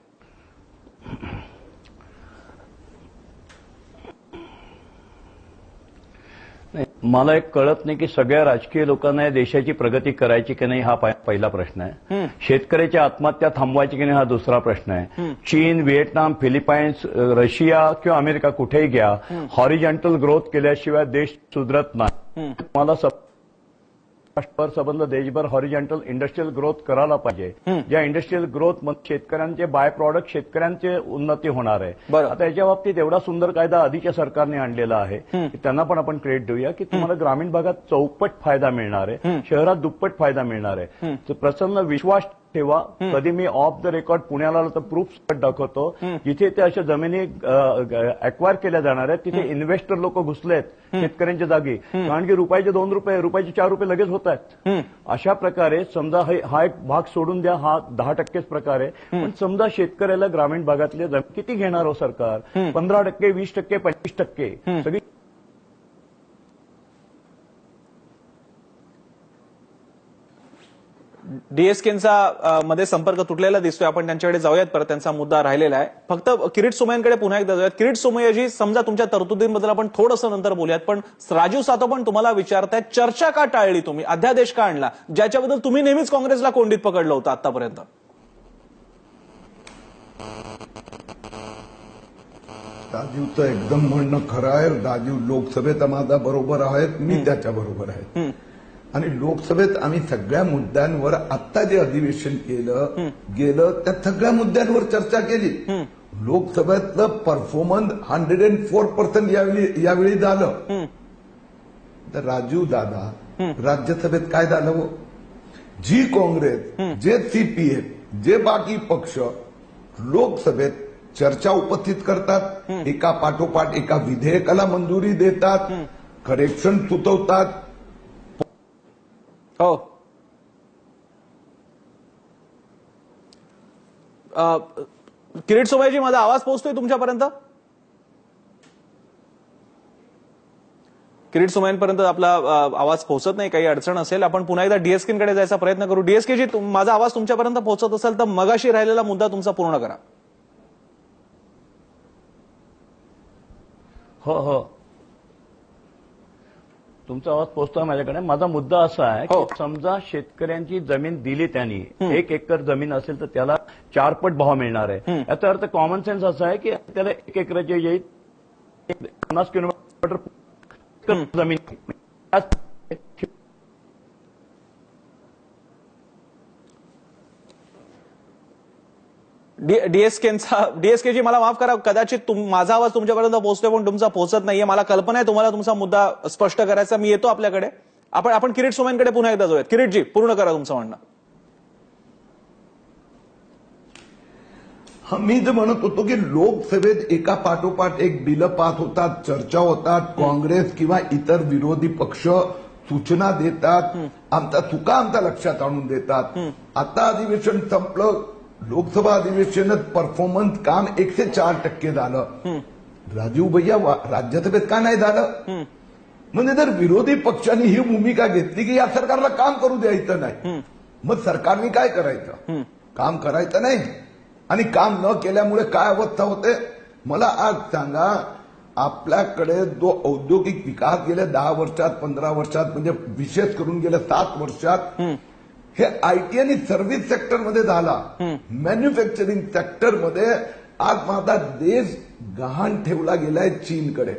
मला एक कळत नाही की सगळ्या राजकीय लोकांना या देशाची प्रगती करायची की नाही हा पहिला प्रश्न आहे. शेतकऱ्याची आत्महत्या थांबवायची की नाही हा दुसरा प्रश्न आहे. चीन, व्हिएतनाम, फिलिपाईन्स, रशिया किंवा अमेरिका कुठेही घ्या, हॉरिझॉन्टल ग्रोथ केल्याशिवाय देश सुधरत नाही. मला संबंध देशभर हॉरिझॉन्टल इंडस्ट्रियल ग्रोथ करायला पाहिजे. ज्या इंडस्ट्रियल ग्रोथ मध्ये शेतकऱ्यांचे बाय प्रॉडक्ट, शेतकऱ्यांचे उन्नती होणार आहे. आता याच्या बाबतीत एवढा सुंदर कायदा आधीच्या सरकारने आणलेला आहे की त्यांना पण आपण क्रेडिट देऊया की तुम्हाला ग्रामीण भागात चौपट फायदा मिळणार आहे, शहरात दुप्पट फायदा मिळणार आहे. तर प्रसन्न विश्वास ठेवा. कधी मी ऑफ द रेकॉर्ड पुण्याला आलो तर प्रूफ दाखवतो, जिथे ते अशा जमिनी अक्वायर केल्या जाणार आहेत तिथे इन्व्हेस्टर लोक घुसलेत शेतकऱ्यांच्या जागी, कारण की रुपयाचे 2 रुपये, रुपयाचे 4 रुपये लगेच होत आहेत. अशा प्रकारे समजा हा एक भाग सोडून द्या, हा 10%च प्रकार आहे. पण समजा शेतकऱ्याला ग्रामीण भागातले जमीन किती घेणार हो सरकार? 15%, 20%, 25%. सगळी डीएसकेंचा मध्ये संपर्क तुटलेला दिसतोय. आपण त्यांच्याकडे जाऊयात, परत त्यांचा मुद्दा राहिलेला आहे. फक्त किरीट सोमय्यांकडे पुन्हा एकदा जाऊयात. किरीट सोमय्याजी, समजा तुमच्या तरतुदींबद्दल आपण थोडंसं नंतर बोलूयात, पण राजीव सातव पण तुम्हाला विचारतायत, चर्चा का टाळली तुम्ही? अध्यादेश का आणला ज्याच्याबद्दल तुम्ही नेहमीच काँग्रेसला कोंडीत पकडलं होतं आतापर्यंत? राजीवचं एकदम म्हणणं खरं आहे. राजीव लोकसभेत माझा बरोबर आहेत, मी त्याच्या बरोबर आहे. आणि लोकसभेत आम्ही सगळ्या मुद्द्यांवर आत्ता जे अधिवेशन गेलं त्या सगळ्या मुद्द्यांवर चर्चा केली. लोकसभेतलं परफॉर्मन्स 104% यावेळी झालं. तर राजीव दादा, राज्यसभेत काय झालं हो? जी काँग्रेस, जे सीपीएम, जे बाकी पक्ष लोकसभेत चर्चा उपस्थित करतात, एका पाठोपाठ एका विधेयकाला मंजुरी देतात, करेक्शन सुचवतात. हो, किरीट सोमय्याजी, माझा आवाज पोहोचतोय तुमच्यापर्यंत? किरीट सोमय्यांपर्यंत आपला आवाज पोहोचत नाही, काही अडचण असेल. आपण पुन्हा एकदा डीएसकेंकडे जायचा प्रयत्न करू. डीएसकेजी, माझा आवाज तुमच्यापर्यंत पोहोचत असेल तर मगाशी राहिलेला मुद्दा तुमचा पूर्ण करा. हो, तुमचा आवाज पोहोचतोय माझ्याकडे. माझा मुद्दा असा आहे की समजा शेतकऱ्यांची जमीन दिली त्यांनी, 1 एकर जमीन असेल तर त्याला 4 पट भाव मिळणार आहे. याचा अर्थ कॉमन सेन्स असा आहे की त्याला 1 एकराची येईल 50 किलोमीटर जमीन. डीएसकेची मला माफ करा, कदाचित माझा आवाज तुमच्यापर्यंत पोहोचतोय पण तुमचा पोहोचत नाहीये. मला कल्पना आहे तुम्हाला तुमचा मुद्दा स्पष्ट करायचा. मी येतो आपल्याकडे. आपण किरीट सोमय्यांकडे पुन्हा एकदा जाऊयात. किरीटजी, पूर्ण करा तुमचं म्हणणं. मी जे म्हणत होतो की लोकसभेत एका पाठोपाठ एक बिलं पास होतात, चर्चा होतात, काँग्रेस किंवा इतर विरोधी पक्ष सूचना देतात, आमच्या चुका आमच्या लक्षात आणून देतात. आता अधिवेशन संपलं, लोकसभा अधिवेशनात परफॉर्मन्स काम 104% झालं. राजीव भैया राज्यसभेत का नाही झालं? म्हणजे जर विरोधी पक्षांनी ही भूमिका घेतली की या सरकारला काम करू द्यायचं नाही, मग सरकारने काय करायचं? काम करायचं नाही. आणि काम न केल्यामुळे काय अवस्था होते मला आज सांगा. आपल्याकडे जो औद्योगिक विकास गेल्या 10 वर्षात 15 वर्षात म्हणजे विशेष करून गेल्या 7 वर्षात हे आयटी आणि सर्व्हिस सेक्टरमध्ये झाला. मॅन्युफॅक्चरिंग सेक्टरमध्ये आज माझा देश गहाण ठेवला गेलाय चीनकडे.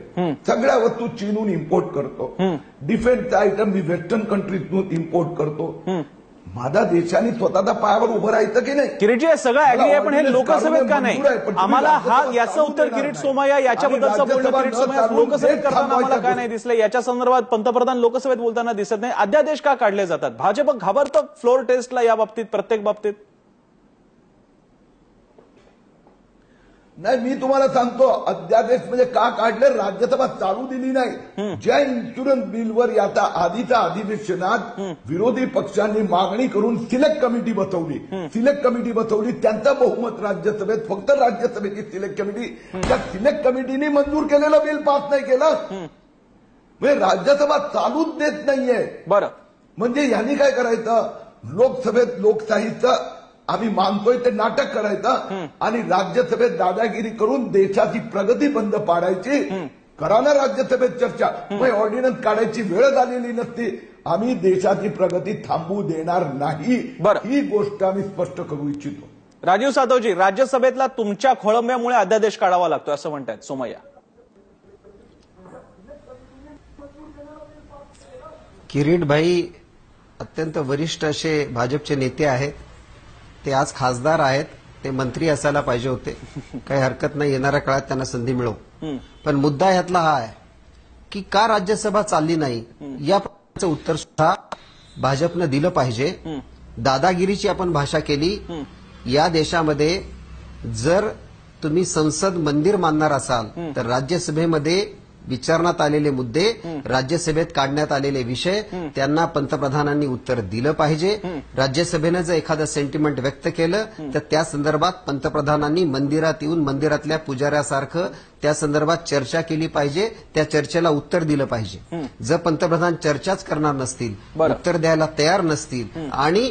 सगळ्या वस्तू चीनहून इम्पोर्ट करतो. डिफेन्सचे आयटम मी वेस्टर्न कंट्रीजहून इम्पोर्ट करतो. माझ्या देशाने स्वतःच्या पायावर उभं राहायचं की नाही? किरीटजी, हे सगळं ऍग्री आहे पण हे लोकसभेत का नाही? आम्हाला याचं उत्तर किरीट सोमय्या याच्याबद्दलचं बोलणं किरीट सोमय्या लोकसभेत करताना आम्हाला काय नाही दिसलं? याच्या संदर्भात पंतप्रधान लोकसभेत बोलताना दिसत नाही. अध्यादेश का काढले जातात? भाजप घाबरतं फ्लोर टेस्टला या बाबतीत, प्रत्येक बाबतीत? नाही, मी तुम्हाला सांगतो अध्यादेश म्हणजे का काढले. राज्यसभा चालू दिली नाही. ज्या इन्शुरन्स बिलवर याचा आधीच्या अधिवेशनात विरोधी पक्षांनी मागणी करून सिलेक्ट कमिटी बसवली. त्यांचं बहुमत राज्यसभेत, फक्त राज्यसभेची सिलेक्ट कमिटी, त्या सिलेक्ट कमिटीने मंजूर केलेलं बिल पास नाही केलं. म्हणजे राज्यसभा चालूच देत नाहीये. बरं, म्हणजे यांनी काय करायचं? लोकसभेत लोकशाहीचं आम्ही मानतोय ते नाटक करायचं आणि राज्यसभेत दादागिरी करून देशाची प्रगती बंद पाडायची. करा ना राज्यसभेत चर्चा. मग ऑर्डिनन्स काढायची वेळ झालेली नसती. आम्ही देशाची प्रगती थांबू देणार नाही, ही गोष्ट आम्ही स्पष्ट करू इच्छितो. राजीव सातवजी, राज्यसभेतला तुमच्या खोळंब्यामुळे अध्यादेश काढावा लागतोय असं म्हणतायत सोमय्या. किरीट भाई अत्यंत वरिष्ठ असे भाजपचे नेते आहेत. ते आज खासदार आहेत. ते मंत्री असायला पाहिजे होते. काही हरकत नाही, येणाऱ्या काळात त्यांना संधी मिळो. पण मुद्दा ह्यातला हा आहे की का राज्यसभा चालली नाही, या प्रश्नाचं उत्तर सुद्धा भाजपनं दिलं पाहिजे. दादागिरीची आपण भाषा केली. या देशामध्ये जर तुम्ही संसद मंदिर मानणार असाल तर राज्यसभेमध्ये विचारण्यात आलेले मुद्दे, राज्यसभेत काढण्यात आलेले विषय, त्यांना पंतप्रधानांनी उत्तर दिलं पाहिजे. राज्यसभेनं जर एखादं सेंटिमेंट व्यक्त केलं तर त्या संदर्भात पंतप्रधानांनी मंदिरात येऊन मंदिरातल्या पुजाऱ्यासारखं त्या संदर्भात चर्चा केली पाहिजे. त्या चर्चेला उत्तर दिलं पाहिजे. जर पंतप्रधान चर्चाच करणार नसतील, उत्तर द्यायला तयार नसतील आणि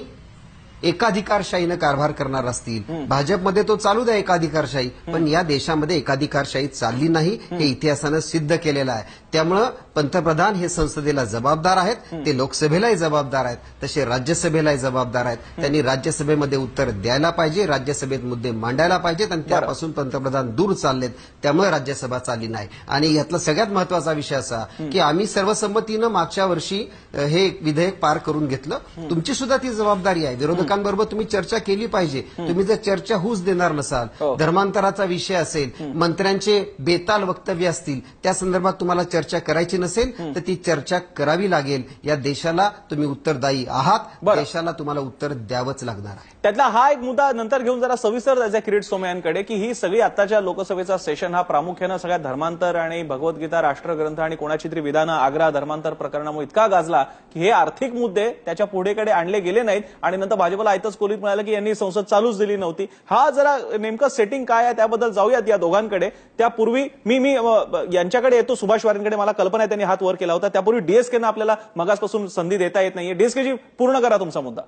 एकाधिकारशाहीनं कारभार करणार असतील, भाजपमध्ये तो चालू द्या एकाधिकारशाही, पण या देशामध्ये एकाधिकारशाही चालली नाही, हे इतिहासानं सिद्ध केलेलं आहे. त्यामुळं पंतप्रधान हे संसदेला जबाबदार आहेत, ते लोकसभेलाही जबाबदार आहेत, तसे राज्यसभेलाही जबाबदार आहेत. त्यांनी राज्यसभेमध्ये उत्तर द्यायला पाहिजे, राज्यसभेत मुद्दे मांडायला पाहिजेत आणि त्यापासून पंतप्रधान दूर चाललेत. त्यामुळे राज्यसभा चालली नाही. आणि यातला सगळ्यात महत्वाचा विषय असा की आम्ही सर्वसंमतीनं मागच्या वर्षी हे विधेयक पार करून घेतलं. तुमची सुद्धा ती जबाबदारी आहे. विरोधकांबरोबर तुम्ही चर्चा केली पाहिजे. तुम्ही जर चर्चा होऊच देणार नसाल, धर्मांतराचा विषय असेल, मंत्र्यांचे बेताल वक्तव्य असतील, त्या संदर्भात तुम्हाला चर्चा करायची नसेल तर ती चर्चा करावी लागेल. या देशाला तुम्ही उत्तरदायी आहात. देशाला तुम्हाला उत्तर द्यावंच लागणार आहे. त्यातला हा एक मुद्दा नंतर घेऊन जरा सविस्तर जायचा किरीट सोमय्यांकडे की ही सगळी आताच्या लोकसभेचा सेशन हा प्रामुख्यानं सगळ्या धर्मांतर आणि भगवद्गीता, राष्ट्रग्रंथ आणि कोणाची तरी विधानं, आग्रा धर्मांतर प्रकरणामुळे इतका गाजला की हे आर्थिक मुद्दे त्याच्या पुढेकडे आणले गेले नाहीत आणि नंतर भाजपला आयतच कोलीत मिळालं की यांनी संसद चालूच दिली नव्हती. हा जरा नेमकं सेटिंग काय आहे त्याबद्दल जाऊयात या दोघांकडे. त्यापूर्वी मी यांच्याकडे येतो, सुभाष वारेंकडे. मला कल्पना आहे त्यांनी हात वर केला होता. त्यापूर्वी डीएसकेनं आपल्याला मगासपासून संधी देता येत नाहीये. डीएसकेजी, पूर्ण करा तुमचा मुद्दा.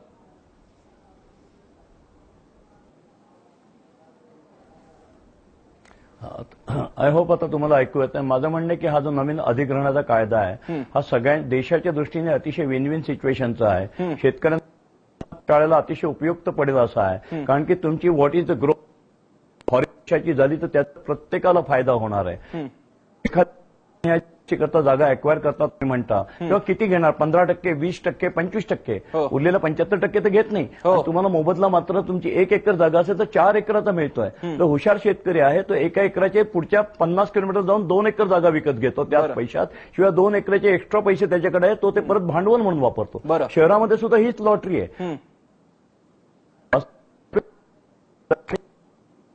आय होप आता तुम्हाला ऐकू येत आहे. माझं म्हणणं की हा जो नवीन अधिग्रहणाचा कायदा आहे हा सगळ्या देशाच्या दृष्टीने अतिशय विन विन सिच्युएशनचा आहे. शेतकऱ्यांना टाळायला अतिशय उपयुक्त पडेल असा आहे. कारण की तुमची व्हॉट इज द ग्रोथ फॉरेस्टची झाली तर त्यात प्रत्येकाला फायदा होणार आहे. करता जागा अक्वायर करतात तुम्ही म्हणता, किंवा किती घेणार, 15%, 20%, 25%, उरलेला 75% तर घेत नाही. तुम्हाला मोबदला मात्र तुमची 1 एकर जागा असेल तर 4 एकराचा मिळतोय. तो हुशार शेतकरी आहे, तो 1 एकराचे पुढच्या 50 किलोमीटर जाऊन 2 एकर जागा विकत घेतो त्याच पैशात, शिवाय 2 एकराचे एक्स्ट्रा पैसे त्याच्याकडे आहे, तो ते परत भांडवल म्हणून वापरतो. शहरामध्ये सुद्धा हीच लॉटरी आहे.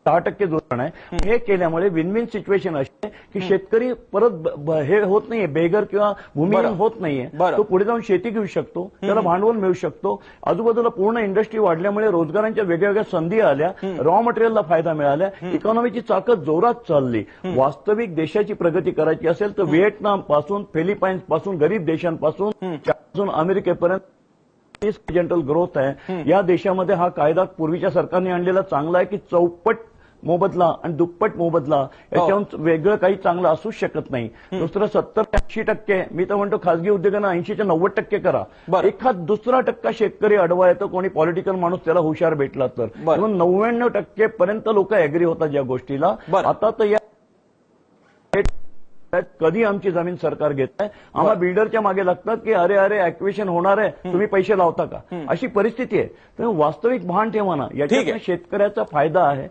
10% धोरण आहे. हे केल्यामुळे विन विन सिच्युएशन अशी आहे की शेतकरी परत हे होत नाहीये, बेघर किंवा भूमिहीन होत नाहीये. तो पुढे जाऊन शेती घेऊ शकतो, त्याला भांडवल मिळू शकतो. आजूबाजूला पूर्ण इंडस्ट्री वाढल्यामुळे रोजगारांच्या वेगवेगळ्या संधी आल्या, रॉ मटेरियलला फायदा मिळाला, इकॉनॉमीची चाकं जोरात चालली. वास्तविक देशाची प्रगती करायची असेल तर व्हिएतनाम पासून, फिलिपाईन्स पासून, गरीब देशांपासून अमेरिकेपर्यंत जनरल ग्रोथ आहे. या देशामध्ये हा कायदा पूर्वीच्या सरकारने आणलेला चांगला आहे की चौपट मोबदला आणि दुप्पट मोबदला, याच्याहून वेगळं काही चांगलं असूच शकत नाही. दुसरं 70-80%, मी तर म्हणतो खासगी उद्योगांना 80-90% करा. एखाद दुसरा टक्का शेतकरी अडवा येतो, कोणी पॉलिटिकल माणूस त्याला हुशार भेटला तर. म्हणून 99% पर्यंत लोक अॅग्री होतात या गोष्टीला. आता तर या कधी आमची जमीन सरकार घेत आहे, आम्हाला बिल्डरच्या मागे लागतात की अरे ऍक्विशन होणार आहे, तुम्ही पैसे लावता का, अशी परिस्थिती आहे. तर वास्तविक भान ठेवा ना, याच्यात शेतकऱ्याचा फायदा आहे,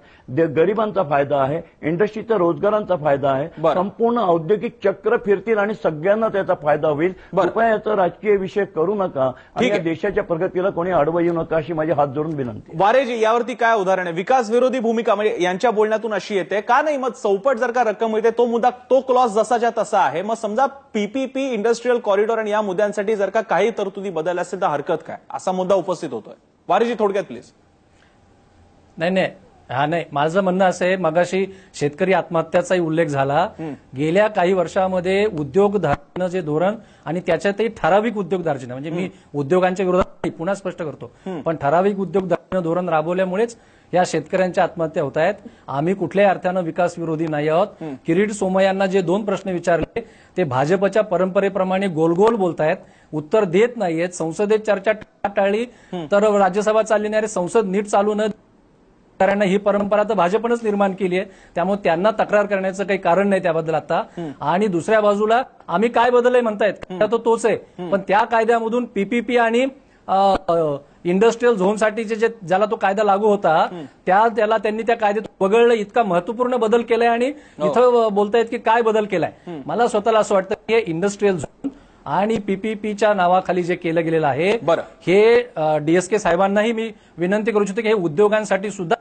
गरिबांचा फायदा आहे, इंडस्ट्रीच्या रोजगारांचा फायदा आहे, संपूर्ण औद्योगिक चक्र फिरतील आणि सगळ्यांना त्याचा फायदा होईल. कृपया याचा राजकीय विषय करू नका आणि या देशाच्या प्रगतीला कोणी अडवं येऊ नका, अशी माझी हात जोडून विनंती. वारेजी, यावरती काय उदाहरण आहे? विकास विरोधी भूमिका म्हणजे यांच्या बोलण्यातून अशी येते का नाही, मग चौपट जर का रक्कम मिळते, तो मुद्दा, तो क्लॉज जसाच्या तसा आहे. मग समजा पीपीपी, इंडस्ट्रीयल कॉरिडॉर आणि या मुद्द्यांसाठी जर का काही तरतुदी बदलल्या असेल तर हरकत काय, असा मुद्दा उपस्थित होतोय. वारेजी, थोडक्यात प्लीज. नाही, माझं म्हणणं असं आहे, मगाशी शेतकरी आत्महत्याचाही उल्लेख झाला. गेल्या काही वर्षामध्ये उद्योगधारणेचं जे धोरण आणि त्याच्यातही ठराविक उद्योगधारणा, म्हणजे मी उद्योगांच्या विरोधात पुन्हा स्पष्ट करतो, पण ठराविक उद्योगधारणेचं धोरण राबवल्यामुळेच या शेतकऱ्यांच्या आत्महत्या होत आहेत. आम्ही कुठल्याही अर्थानं विकास विरोधी नाही आहोत. किरीट सोमय्यांना जे 2 प्रश्न विचारले ते भाजपच्या परंपरेप्रमाणे गोलगोल बोलतायत, उत्तर देत नाहीयेत. संसदेत चर्चा टाळली तर राज्यसभा चालली नाही. संसद नीट चालू न कारण ही परंपरा तर भाजपनंच निर्माण केली आहे, त्यामुळे त्यांना तक्रार करण्याचं काही कारण नाही त्याबद्दल आता. आणि दुसऱ्या बाजूला आम्ही काय बदललंय म्हणतायत, कायदा तो तोच आहे, पण त्या कायद्यामधून पीपीपी आणि इंडस्ट्रीयल झोनसाठीचे जे ज्याला तो कायदा लागू होता त्याला त्यांनी त्या कायद्यात वगळलं. इतका महत्वपूर्ण बदल केलाय आणि इथं बोलतायत की काय बदल केलाय. मला स्वतःला असं वाटतं की इंडस्ट्रीयल झोन आणि पीपीपीच्या नावाखाली जे केलं गेलेलं आहे, हे डीएसके साहेबांनाही मी विनंती करू इच्छितो की हे उद्योगांसाठी सुद्धा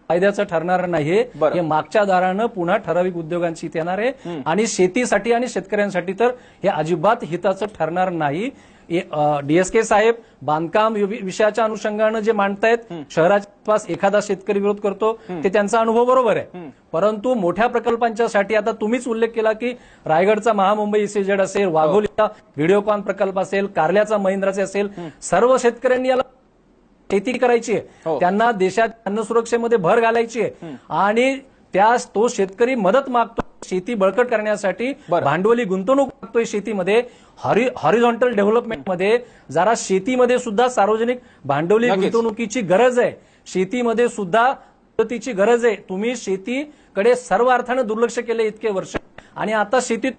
फायद्याचं ठरणार नाही. हे मागच्या दारानं पुन्हा ठराविक उद्योगांची इथे येणार आहे आणि शेतीसाठी आणि शेतकऱ्यांसाठी तर हे अजिबात हिताचं ठरणार नाही. डीएसके साहेब बांधकाम विषयाच्या अनुषंगानं जे मांडतायत, शहराच्या आसपास एखादा शेतकरी विरोध करतो, ते त्यांचा अनुभव बरोबर आहे. परंतु मोठ्या प्रकल्पांच्यासाठी आता तुम्हीच उल्लेख केला की रायगडचा महामुंबई इसीजेड असेल, वाघोलीचा व्हिडिओकॉन प्रकल्प असेल, कारल्याचा महिंद्राचे असेल, सर्व शेतकऱ्यांनी याला शेती करायची आहे. त्यांना देशात अन्न सुरक्षेमध्ये भर घालायची आहे आणि तो शेतकरी मदत मागतो शेती बळकट करण्यासाठी, भांडवली गुंतवणूक मागतोय शेतीमध्ये, हॉरिझॉन्टल डेव्हलपमेंटमध्ये. जरा शेतीमध्ये सुद्धा सार्वजनिक भांडवली गुंतवणुकीची गरज आहे, शेतीमध्ये सुद्धा मदतीची गरज आहे. तुम्ही शेतीकडे सर्व अर्थानं दुर्लक्ष केले इतके वर्ष आणि आता शेतीत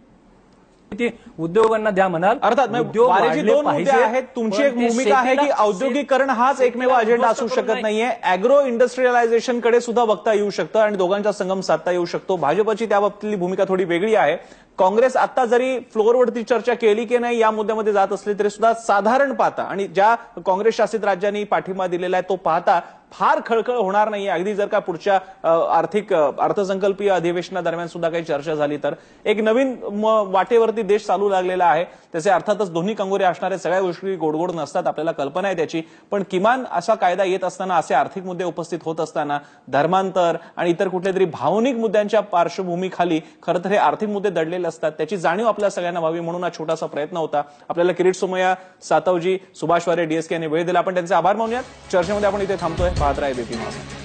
उद्योगांना द्या म्हणाल. अर्थात वारेजी, 2 मुद्दे आहेत. तुमची एक भूमिका आहे की औद्योगिकरण हाच एकमेव अजेंडा असू शकत नाहीये, अॅग्रो इंडस्ट्रियलायझेशनकडे सुद्धा बघता येऊ शकतं आणि दोघांचा संगम साधता येऊ शकतो. भाजपची त्या बाबतीतली भूमिका थोडी वेगळी आहे. काँग्रेस आता जरी फ्लोअरवरती चर्चा केली की नाही या मुद्द्यामध्ये जात असली तरी सुद्धा साधारण पाहता आणि ज्या काँग्रेस शासित राज्यांनी पाठिंबा दिलेला आहे तो पाहता फार खळखळ होणार नाहीये. अगदी जर का पुढच्या अर्थसंकल्पीय अधिवेशनादरम्यान सुद्धा काही चर्चा झाली तर एक नवीन वाटेवरती देश चालू लागलेला आहे. त्याचे अर्थातच दोन्ही कंगोरे असणारे, सगळ्या गोष्टी गोडगोड नसतात, आपल्याला कल्पना आहे त्याची, पण किमान असा कायदा येत असताना, असे आर्थिक मुद्दे उपस्थित होत असताना, धर्मांतर आणि इतर कुठल्या तरी भावनिक मुद्द्यांच्या पार्श्वभूमीखाली खरं तर हे आर्थिक मुद्दे दडलेले असतात, त्याची जाणीव आपल्या सगळ्यांना व्हावी म्हणून हा छोटासा प्रयत्न होता. आपल्याला किरीट सोमय्या, सातवजी, सुभाष वारे, डीएसके यांनी वेळ दिला. आपण त्यांचे आभार मानूयात. चर्चेमध्ये आपण इथे थांबतोय. पाहत राहा एबीपी माझा.